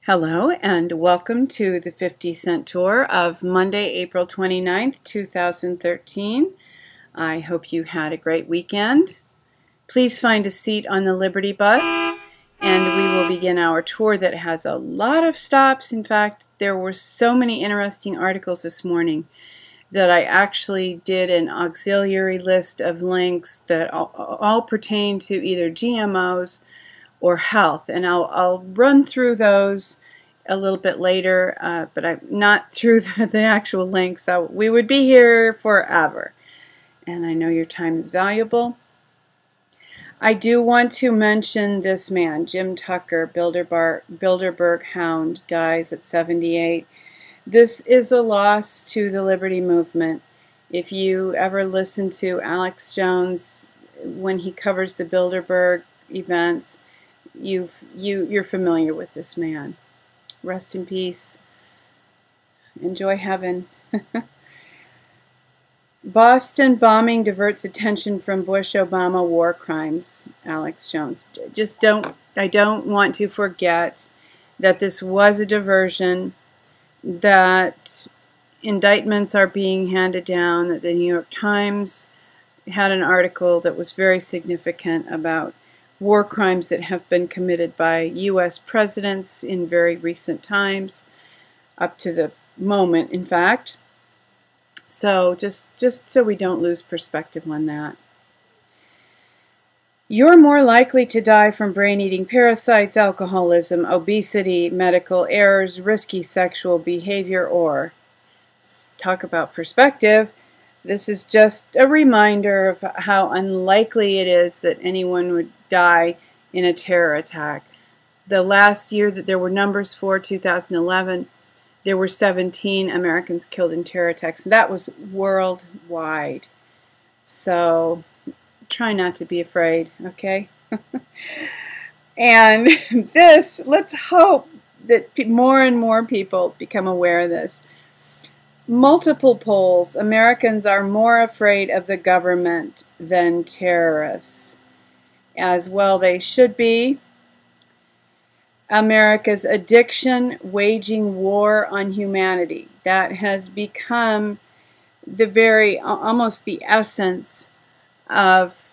Hello and welcome to the 50-cent tour of Monday, April 29th, 2013. I hope you had a great weekend. Please find a seat on the Liberty bus and we will begin our tour that has a lot of stops. In fact, there were so many interesting articles this morning that I actually did an auxiliary list of links that all pertain to either GMOs or health, and I'll run through those a little bit later, but I'm not through the actual links. So we would be here forever, and I know your time is valuable. I do want to mention this man, Jim Tucker, Bilderberg Hound, dies at 78. This is a loss to the Liberty movement. If you ever listen to Alex Jones when he covers the Bilderberg events, you're familiar with this man. Rest in peace. Enjoy heaven. Boston bombing diverts attention from Bush-Obama war crimes. Alex Jones. I don't want to forget that this was a diversion, that indictments are being handed down, that the New York Times had an article that was very significant about war crimes that have been committed by U.S. presidents in very recent times, up to the moment, in fact. So just so we don't lose perspective on that. You're more likely to die from brain-eating parasites, alcoholism, obesity, medical errors, risky sexual behavior, or, talk about perspective, this is just a reminder of how unlikely it is that anyone would die in a terror attack. The last year that there were numbers for, 2011, there were 17 Americans killed in terror attacks. That was worldwide. So try not to be afraid, okay? And this, let's hope that more and more people become aware of this. Multiple polls, Americans are more afraid of the government than terrorists. As well they should be. America's addiction, waging war on humanity. That has become the almost the essence of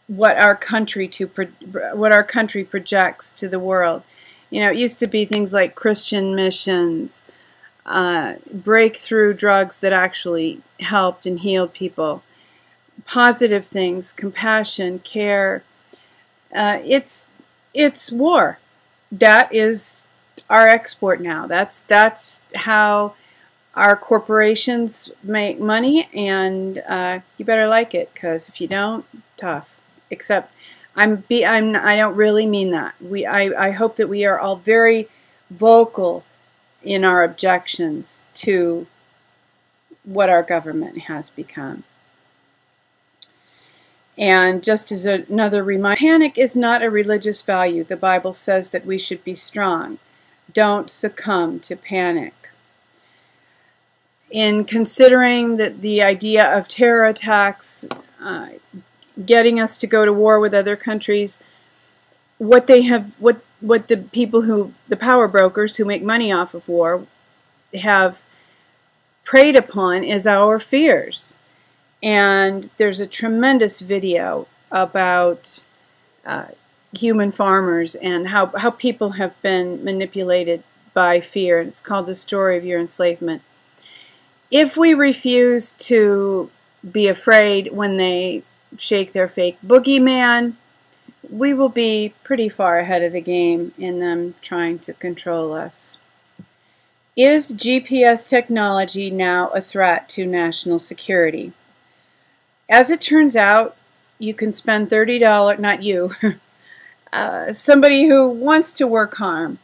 what our country projects to the world. You know, it used to be things like Christian missions, breakthrough drugs that actually helped and healed people, positive things, compassion, care. It's war. That is our export now. That's how our corporations make money, and you better like it, because if you don't, tough. Except I don't really mean that. I hope that we are all very vocal in our objections to what our government has become. And just as another reminder, panic is not a religious value. The Bible says that we should be strong. Don't succumb to panic. In considering that the idea of terror attacks, getting us to go to war with other countries, what the people the power brokers who make money off of war have preyed upon is our fears. And there's a tremendous video about human farmers and how people have been manipulated by fear. And it's called The Story of Your Enslavement. If we refuse to be afraid when they shake their fake boogeyman, we will be pretty far ahead of the game in them trying to control us. Is GPS technology now a threat to national security? As it turns out, you can spend $30, not you, somebody who wants to work harm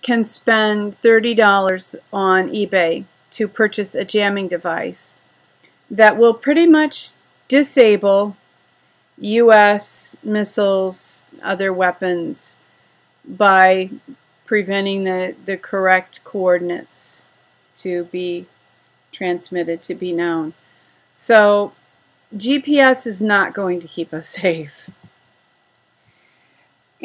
can spend $30 on eBay to purchase a jamming device that will pretty much disable U.S. missiles, other weapons, by preventing the correct coordinates to be transmitted, to be known. So GPS is not going to keep us safe.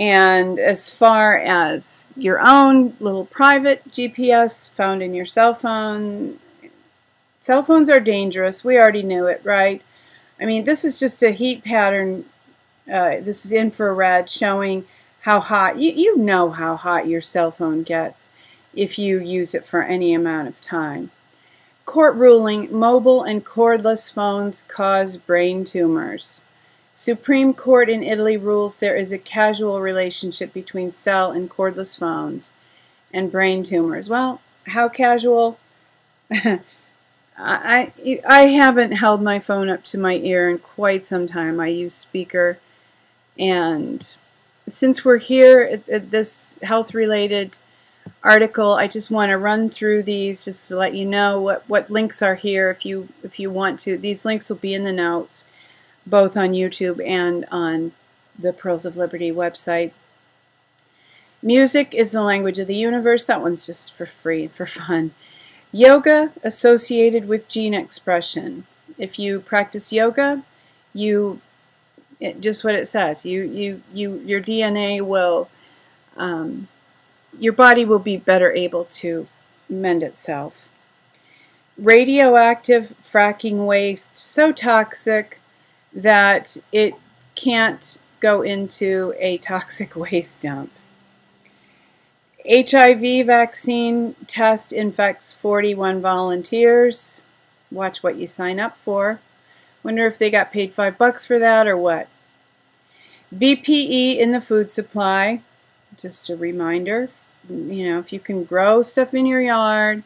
And as far as your own little private GPS found in your cell phone, cell phones are dangerous. We already knew it, right? I mean, this is just a heat pattern. This is infrared showing how hot, you know how hot your cell phone gets if you use it for any amount of time. Court ruling, mobile and cordless phones cause brain tumors. Supreme Court in Italy rules there is a causal relationship between cell and cordless phones and brain tumors. Well, how casual? I haven't held my phone up to my ear in quite some time. I use speaker, and since we're here at this health-related article, I just want to run through these just to let you know what links are here if you want to. These links will be in the notes, both on YouTube and on the Pearls of Liberty website. Music is the language of the universe. That one's just for free, for fun. Yoga associated with gene expression. If you practice yoga, just what it says. Your DNA will, your body will be better able to mend itself. Radioactive fracking waste, so toxic that it can't go into a toxic waste dump. HIV vaccine test infects 41 volunteers. Watch what you sign up for. Wonder if they got paid $5 for that or what. BPE in the food supply. Just a reminder, you know, if you can grow stuff in your yard,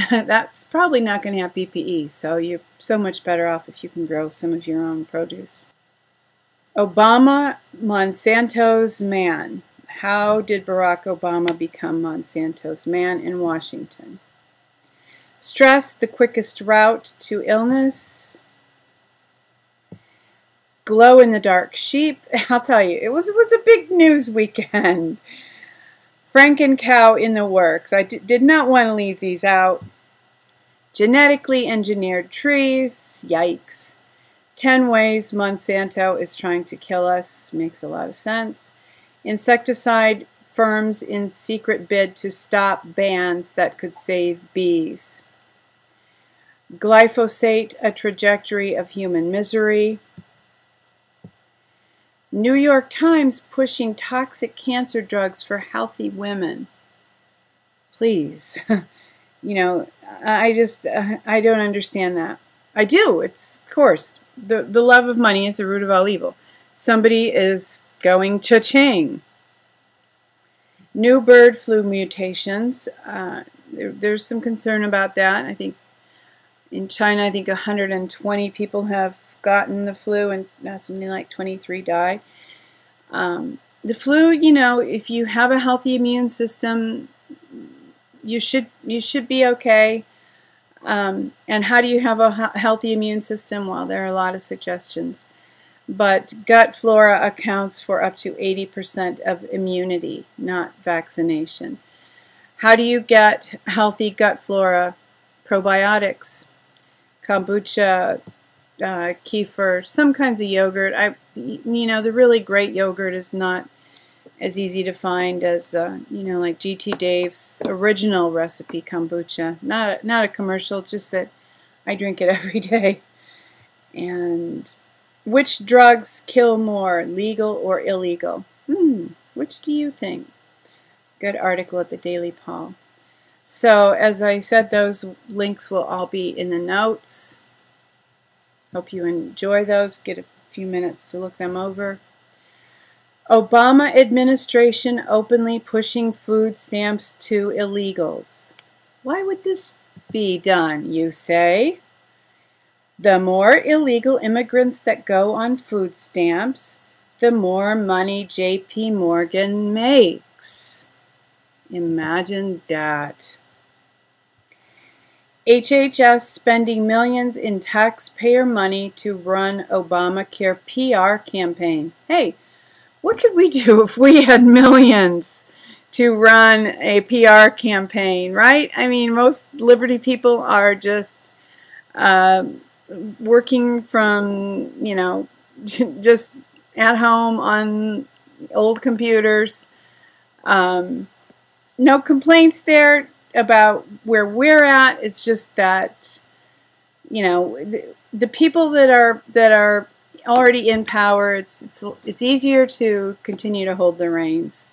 that's probably not going to have BPE. So you're so much better off if you can grow some of your own produce. Obama, Monsanto's man. How did Barack Obama become Monsanto's man in Washington? Stress, the quickest route to illness. Glow-in-the-dark sheep. I'll tell you, it was a big news weekend. Franken-cow in the works. I did not want to leave these out. Genetically engineered trees. Yikes. 10 ways Monsanto is trying to kill us. Makes a lot of sense. Insecticide firms in secret bid to stop bans that could save bees. Glyphosate, a trajectory of human misery. New York Times pushing toxic cancer drugs for healthy women. Please. You know, I don't understand that. I do. It's, of course, the love of money is the root of all evil. Somebody is going cha-ching. New bird flu mutations. There's some concern about that. I think in China, I think 120 people have gotten the flu, and something like 23 died. The flu, you know, if you have a healthy immune system, you should be okay. And how do you have a healthy immune system? Well, there are a lot of suggestions. But gut flora accounts for up to 80% of immunity, not vaccination. How do you get healthy gut flora? Probiotics, kombucha, kefir, some kinds of yogurt. You know, the really great yogurt is not as easy to find as, you know, like G.T. Dave's original recipe kombucha. Not a commercial, just that I drink it every day. And which drugs kill more, legal or illegal? Which do you think? Good article at the Daily Paul. So, as I said, those links will all be in the notes. Hope you enjoy those. Get a few minutes to look them over. Obama administration openly pushing food stamps to illegals. Why would this be done, you say? The more illegal immigrants that go on food stamps, the more money J.P. Morgan makes. Imagine that. HHS spending millions in taxpayer money to run Obamacare PR campaign. Hey, what could we do if we had millions to run a PR campaign, right? I mean, most Liberty people are just working from, you know, just at home on old computers. No complaints there about where we're at. It's just that, you know, the people that are already in power, it's easier to continue to hold the reins.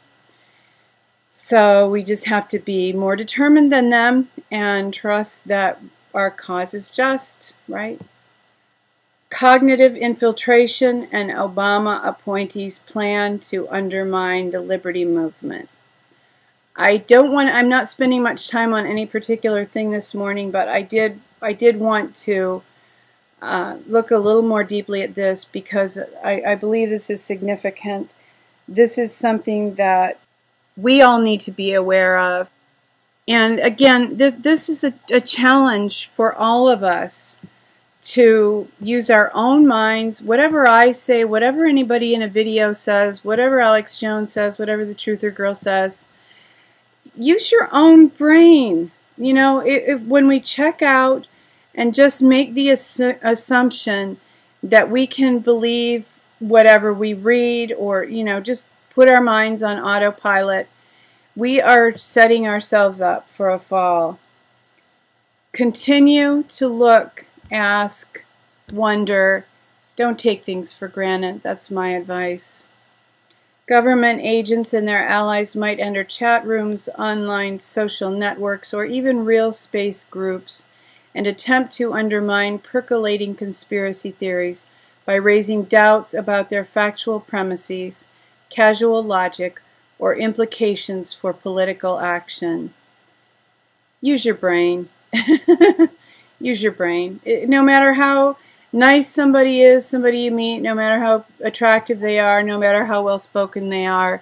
So we just have to be more determined than them and trust that our cause is just, right? Cognitive infiltration and Obama appointees plan to undermine the liberty movement. I'm not spending much time on any particular thing this morning, but I did want to look a little more deeply at this because I believe this is significant. This is something that we all need to be aware of. And again, this is a challenge for all of us to use our own minds. Whatever I say, whatever anybody in a video says, whatever Alex Jones says, whatever the Truther Girl says, use your own brain. You know, when we check out and just make the assumption that we can believe whatever we read, or, you know, just put our minds on autopilot, we are setting ourselves up for a fall. Continue to look, ask, wonder. Don't take things for granted. That's my advice. Government agents and their allies might enter chat rooms, online social networks, or even real space groups and attempt to undermine percolating conspiracy theories by raising doubts about their factual premises, causal logic, or implications for political action. Use your brain. Use your brain. No matter how nice somebody is, somebody you meet, no matter how attractive they are, no matter how well spoken they are,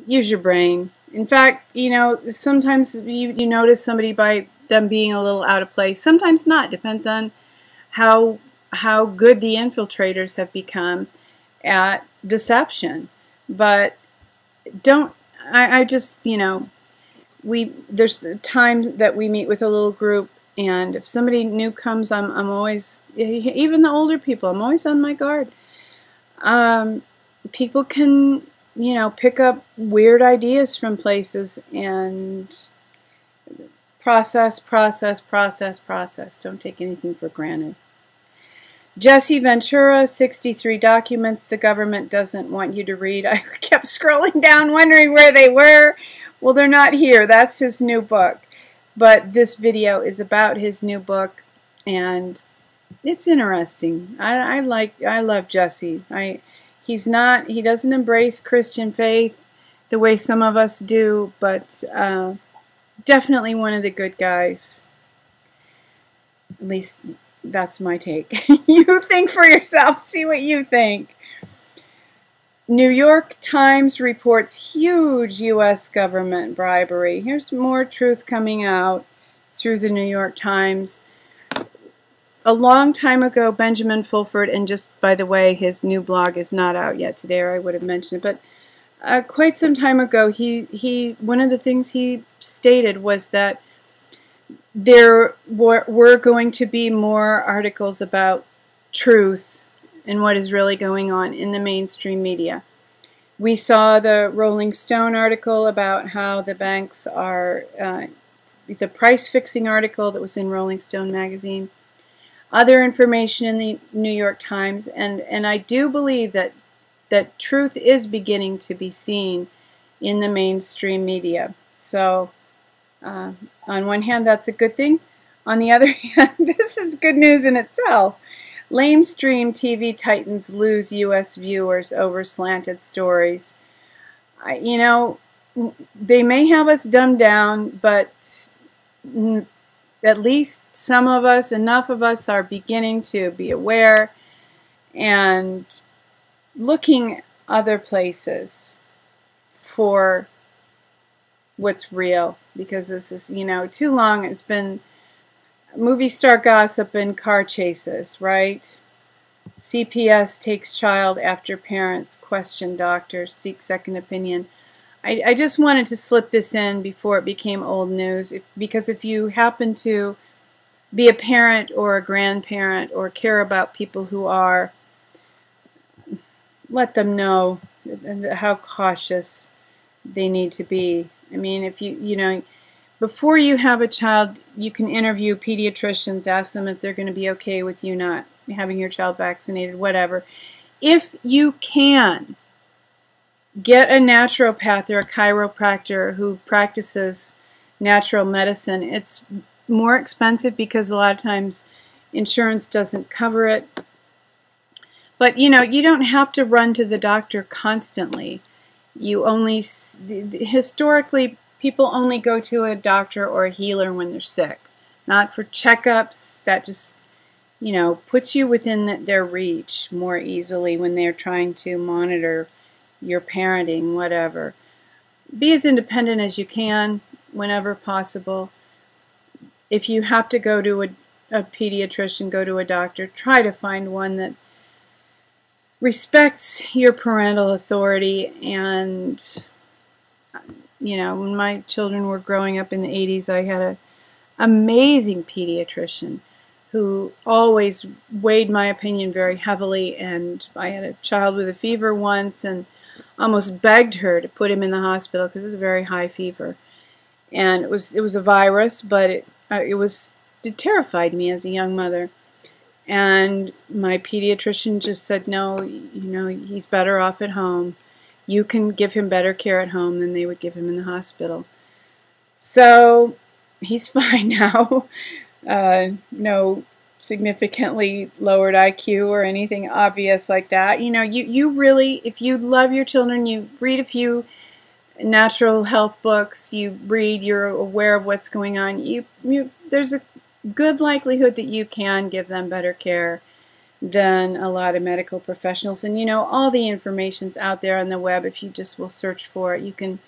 use your brain. In fact, you know, sometimes you notice somebody by them being a little out of place. Sometimes not. Depends on how good the infiltrators have become at deception. But I just, you know, there's a time that we meet with a little group, and if somebody new comes, I'm always, even the older people, I'm always on my guard. People can, you know, pick up weird ideas from places and process. Don't take anything for granted. Jesse Ventura, 63 documents the government doesn't want you to read. I kept scrolling down wondering where they were. Well, they're not here. That's his new book. But this video is about his new book, and it's interesting. I love Jesse. He doesn't embrace Christian faith the way some of us do, but definitely one of the good guys. At least that's my take. You think for yourself. See what you think. New York Times reports huge U.S. government bribery. Here's more truth coming out through the New York Times. A long time ago, Benjamin Fulford, and just by the way, his new blog is not out yet today, or I would have mentioned it, but quite some time ago, one of the things he stated was that there were going to be more articles about truth and what is really going on in the mainstream media. We saw the Rolling Stone article about how the banks are, the price-fixing article that was in Rolling Stone magazine, other information in the New York Times, and I do believe that truth is beginning to be seen in the mainstream media. So, on one hand, that's a good thing. On the other hand, this is good news in itself. Lamestream TV titans lose U.S. viewers over slanted stories. You know, they may have us dumbed down, but at least some of us, enough of us, are beginning to be aware and looking other places for what's real. Because this is, you know, too long it's been movie star gossip and car chases, right? CPS takes child after parents question doctors, seek second opinion. I just wanted to slip this in before it became old news, because if you happen to be a parent or a grandparent or care about people who are, let them know and how cautious they need to be. I mean, if you know, before you have a child, you can interview pediatricians, ask them if they're going to be okay with you not having your child vaccinated, whatever. If you can, get a naturopath or a chiropractor who practices natural medicine. It's more expensive because a lot of times insurance doesn't cover it. But you know, you don't have to run to the doctor constantly. You only, historically, people only go to a doctor or a healer when they're sick, not for checkups. That just, you know, puts you within their reach more easily when they're trying to monitor your parenting, whatever. Be as independent as you can whenever possible. If you have to go to a pediatrician, go to a doctor, try to find one that respects your parental authority. And you know, when my children were growing up in the 80s, I had an amazing pediatrician who always weighed my opinion very heavily, and I had a child with a fever once and almost begged her to put him in the hospital because it was a very high fever. And it was a virus, but it terrified me as a young mother. And my pediatrician just said, no, you know, he's better off at home. You can give him better care at home than they would give him in the hospital. So he's fine now. No significantly lowered IQ or anything obvious like that. You know, you really, if you love your children, you read a few natural health books, you're aware of what's going on, there's a good likelihood that you can give them better care than a lot of medical professionals. And you know, all the information's out there on the web. If you just will search for it, you can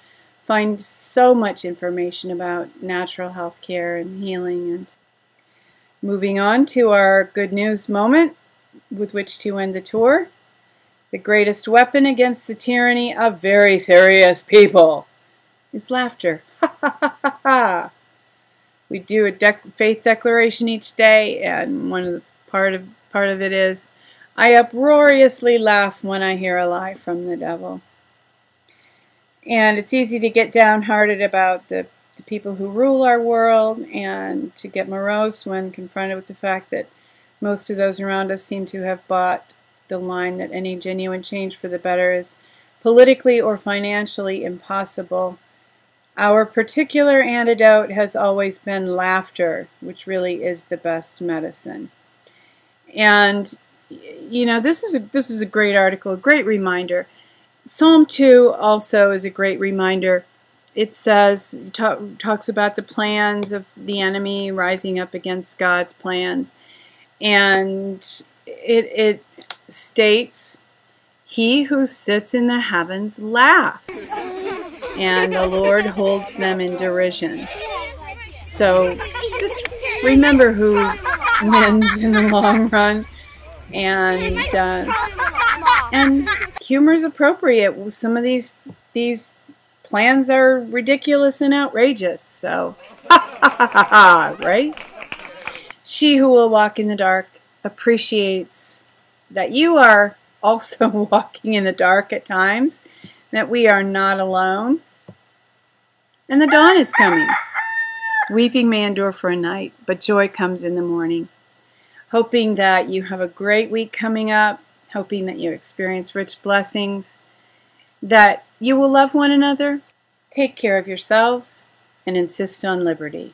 find so much information about natural health care and healing. And moving on to our good news moment with which to end the tour. The greatest weapon against the tyranny of very serious people is laughter. Ha ha ha ha ha. We do a faith declaration each day, and one of the part of it is, I uproariously laugh when I hear a lie from the devil. And it's easy to get downhearted about the people who rule our world, and to get morose when confronted with the fact that most of those around us seem to have bought the line that any genuine change for the better is politically or financially impossible. Our particular antidote has always been laughter, which really is the best medicine. And you know, this is a great article, a great reminder. Psalm 2 also is a great reminder. It says, talks about the plans of the enemy rising up against God's plans, and it states, "He who sits in the heavens laughs, and the Lord holds them in derision." So just remember who wins in the long run, and humor is appropriate. Some of these plans are ridiculous and outrageous, so ha ha ha ha ha, right? She who will walk in the dark appreciates that you are also walking in the dark at times, that we are not alone, and the dawn is coming. Weeping may endure for a night, but joy comes in the morning. Hoping that you have a great week coming up, hoping that you experience rich blessings, that you will love one another, take care of yourselves, and insist on liberty.